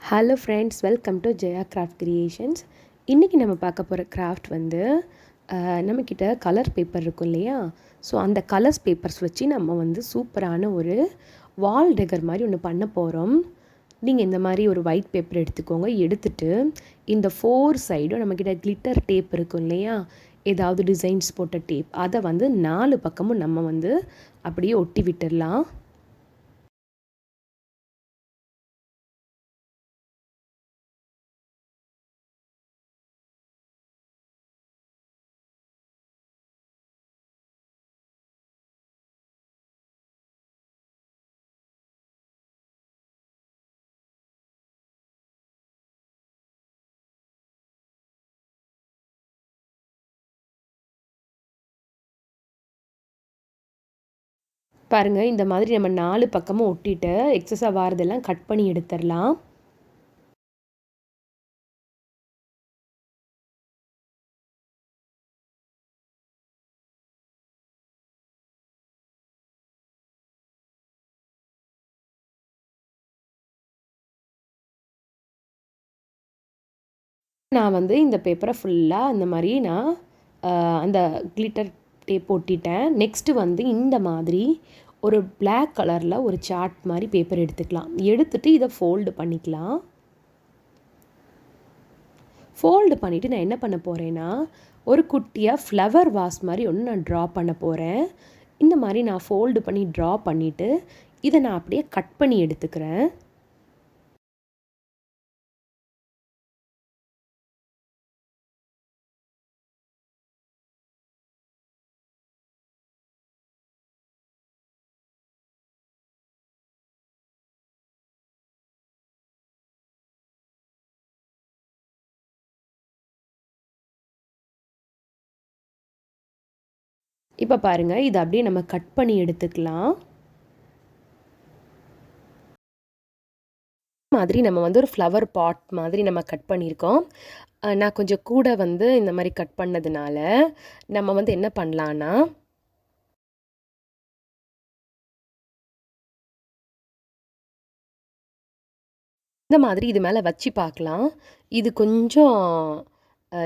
Hello friends, welcome to Jaya craft creations. இன்றைக்கி நம்ம பார்க்க போகிற கிராஃப்ட் வந்து நம்மக்கிட்ட கலர் பேப்பர் இருக்கும் இல்லையா? ஸோ அந்த கலர்ஸ் பேப்பர்ஸ் வச்சு நம்ம வந்து சூப்பரான ஒரு வால் டெக்கர் மாதிரி ஒன்று பண்ண போகிறோம். நீங்கள் இந்த மாதிரி ஒரு ஒயிட் பேப்பர் எடுத்துக்கோங்க. எடுத்துகிட்டு இந்த 4 சைடும் நம்மக்கிட்ட கிளிட்டர் டேப் இருக்கும் இல்லையா? ஏதாவது டிசைன்ஸ் போட்ட டேப், அதை வந்து 4 பக்கமும் நம்ம வந்து அப்படியே ஒட்டி விட்டுடலாம். பாருங்கள், இந்த மாதிரி நம்ம 4 பக்கமும் ஒட்டிட்டு எக்ஸஸாக வாரதெல்லாம் கட் பண்ணி எடுத்துடலாம். நான் வந்து இந்த பேப்பரை ஃபுல்லாக இந்த மாதிரி நான் அந்த கிளிட்டர் டேப் ஒட்டிட்டேன். நெக்ஸ்ட்டு வந்து இந்த மாதிரி ஒரு பிளாக் கலரில் ஒரு சார்ட் மாதிரி பேப்பர் எடுத்துக்கலாம். எடுத்துகிட்டு இதை ஃபோல்டு பண்ணிக்கலாம். ஃபோல்டு பண்ணிவிட்டு நான் என்ன பண்ண போகிறேன்னா, ஒரு குட்டியாக ஃப்ளவர் வாஸ் மாதிரி ஒன்று நான் ட்ரா பண்ண போகிறேன். இந்த மாதிரி நான் ஃபோல்டு பண்ணி ட்ரா பண்ணிவிட்டு இதை நான் அப்படியே கட் பண்ணி எடுத்துக்கிறேன். இப்போ பாருங்கள், இதை அப்படியே நம்ம கட் பண்ணி எடுத்துக்கலாம். மாதிரி நம்ம வந்து ஒரு ஃப்ளவர் பாட் மாதிரி நம்ம கட் பண்ணியிருக்கோம். நான் கொஞ்சம் கூட வந்து இந்த மாதிரி கட் பண்ணதுனால நம்ம வந்து என்ன பண்ணலான்னா, இந்த மாதிரி இது மேலே வச்சு பார்க்கலாம். இது கொஞ்சம்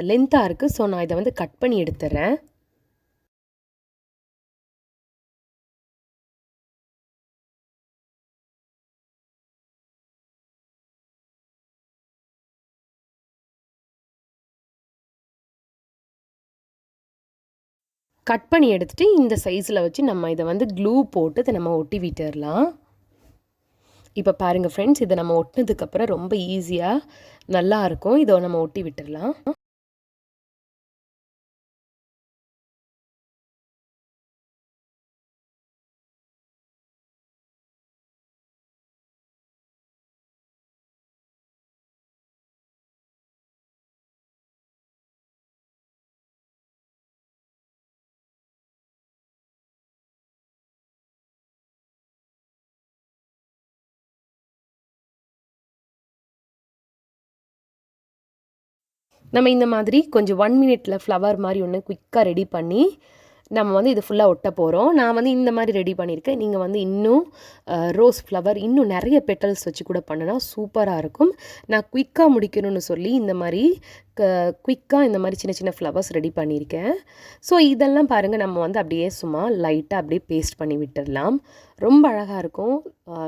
லென்த்தாக இருக்குது. ஸோ நான் இதை வந்து கட் பண்ணி எடுத்துடுறேன். கட் பண்ணி எடுத்துகிட்டு இந்த சைஸில் வச்சு நம்ம இதை வந்து க்ளூ போட்டு இதை நம்ம ஒட்டி விட்டுடலாம். இப்போ பாருங்கள் ஃப்ரெண்ட்ஸ், இதை நம்ம ஒட்டினதுக்கப்புறம் ரொம்ப ஈஸியாக நல்லாயிருக்கும். இதை நம்ம ஒட்டி விட்டுடலாம். நம்ம இந்த மாதிரி கொஞ்சம் 1 மினிட்ல ஃப்ளவர் மாதிரி ஒன்று குயிக்காக ரெடி பண்ணி நம்ம வந்து இது ஃபுல்லாக ஒட்ட போகிறோம். நான் வந்து இந்த மாதிரி ரெடி பண்ணியிருக்கேன். நீங்கள் வந்து இன்னும் ரோஸ் ஃப்ளவர் இன்னும் நிறைய பெட்டல்ஸ் வச்சு கூட பண்ணினா சூப்பராக இருக்கும். நான் குயிக்காக முடிக்கணும்னு சொல்லி இந்த மாதிரி குயிக்காக இந்த மாதிரி சின்ன சின்ன ஃப்ளவர்ஸ் ரெடி பண்ணியிருக்கேன். ஸோ இதெல்லாம் பாருங்கள், நம்ம வந்து அப்படியே சும்மா லைட்டாக அப்படியே பேஸ்ட் பண்ணி விட்டுடலாம். ரொம்ப அழகாக இருக்கும்.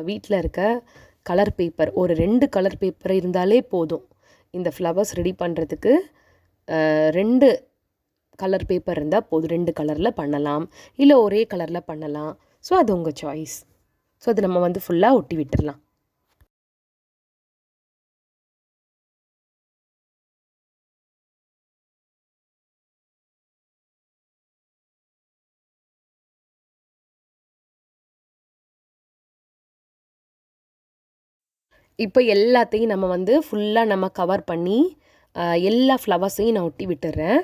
வீட்டில் இருக்க கலர் பேப்பர் ஒரு 2 கலர் பேப்பர் இருந்தாலே போதும். இந்த ஃப்ளவர்ஸ் ரெடி பண்ணுறதுக்கு 2 கலர் பேப்பர் இருந்தால் போதும். 2 கலரில் பண்ணலாம், இல்லை ஒரே கலரில் பண்ணலாம். ஸோ அது உங்கள் சாய்ஸ். ஸோ அது நம்ம வந்து ஃபுல்லாக ஒட்டி விட்டுடலாம். இப்போ எல்லாத்தையும் நம்ம வந்து ஃபுல்லாக நம்ம கவர் பண்ணி எல்லா ஃப்ளவர்ஸையும் நான் ஒட்டி விட்டுறேன்.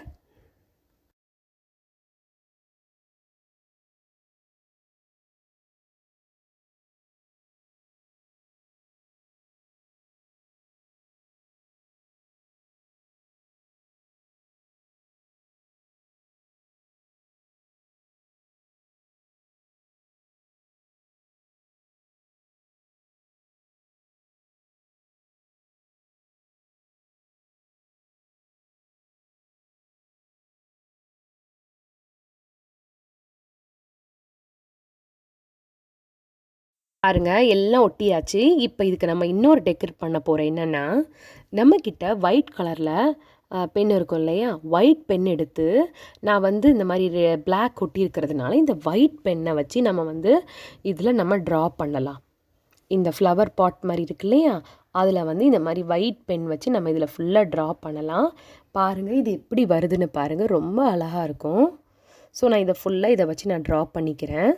பாருங்க எல்லாம் ஒட்டியாச்சு. இப்போ இதுக்கு நம்ம இன்னொரு டெக்கரேட் பண்ண போகிறோம். என்னென்னா, நம்மக்கிட்ட ஒயிட் கலரில் பென் இருக்கும் இல்லையா, ஒயிட் பென் எடுத்து நான் வந்து இந்த மாதிரி பிளாக் ஒட்டி இருக்கிறதுனால இந்த ஒயிட் பென்னை வச்சு நம்ம வந்து இதில் நம்ம ட்ரா பண்ணலாம். இந்த ஃப்ளவர் பாட் மாதிரி இருக்கு இல்லையா, அதில் வந்து இந்த மாதிரி ஒயிட் பென் வச்சு நம்ம இதில் ஃபுல்லாக ட்ரா பண்ணலாம். பாருங்கள் இது எப்படி வருதுன்னு பாருங்கள், ரொம்ப அழகாக இருக்கும். ஸோ நான் இதை ஃபுல்லாக இதை வச்சு நான் ட்ரா பண்ணிக்கிறேன்.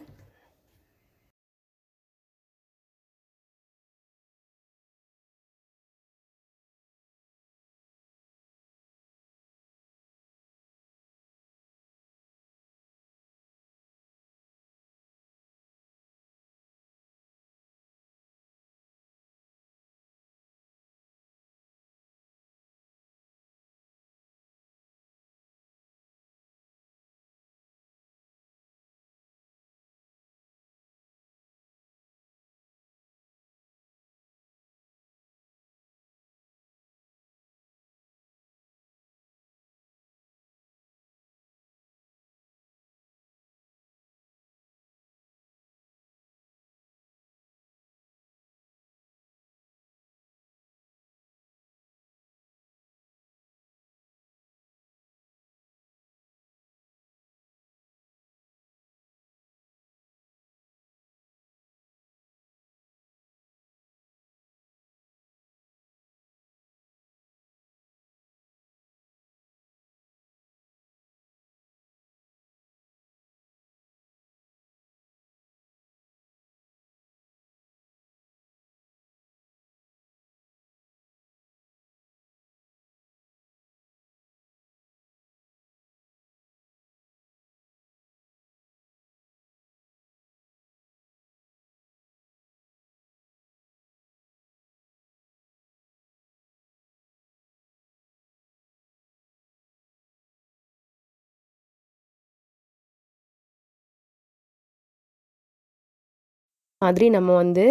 மாதிரி நம்ம வந்து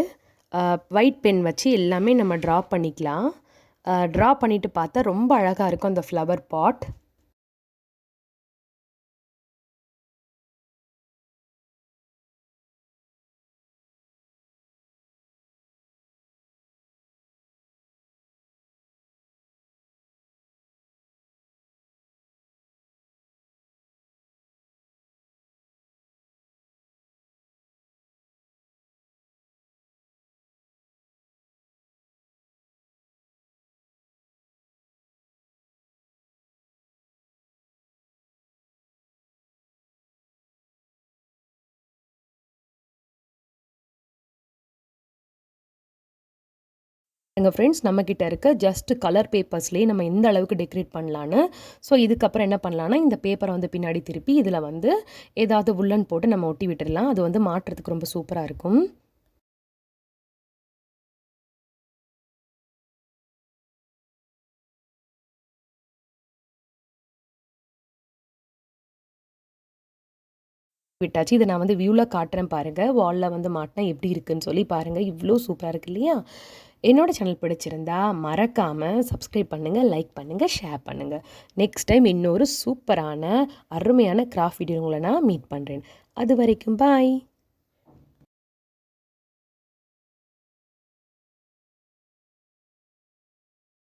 ஒயிட் பென் வச்சு எல்லாமே நம்ம ட்ரா பண்ணிக்கலாம். ட்ரா பண்ணிவிட்டு பார்த்தா ரொம்ப அழகாக இருக்கும் அந்த ஃப்ளவர் பாட். எங்கள் ஃப்ரெண்ட்ஸ் நம்மக்கிட்ட இருக்க ஜஸ்ட் கலர் பேப்பர்ஸ்லேயே நம்ம எந்த அளவுக்கு டெக்கரேட் பண்ணலான்னு. ஸோ இதுக்கப்புறம் என்ன பண்ணலான்னா, இந்த பேப்பரை வந்து பின்னாடி திருப்பி இதில் வந்து ஏதாவது உல்லன் போட்டு நம்ம ஒட்டி விட்டுடலாம். அது வந்து மாட்டுறதுக்கு ரொம்ப சூப்பராக இருக்கும். விட்டாச்சு. இதை நான் வந்து வியூவில் காட்டுறேன் பாருங்கள். வாலில் வந்து மாட்டினா எப்படி இருக்குன்னு சொல்லி பாருங்கள். இவ்வளோ சூப்பராக இருக்கு இல்லையா? என்னோடய சேனல் பிடிச்சிருந்தா மறக்காமல் சப்ஸ்கிரைப் பண்ணுங்கள், லைக் பண்ணுங்கள், ஷேர் பண்ணுங்கள். நெக்ஸ்ட் டைம் இன்னொரு சூப்பரான அருமையான கிராஃப்ட் வீடியோ உங்களை நான் மீட் பண்ணுறேன். அது வரைக்கும் பாய்.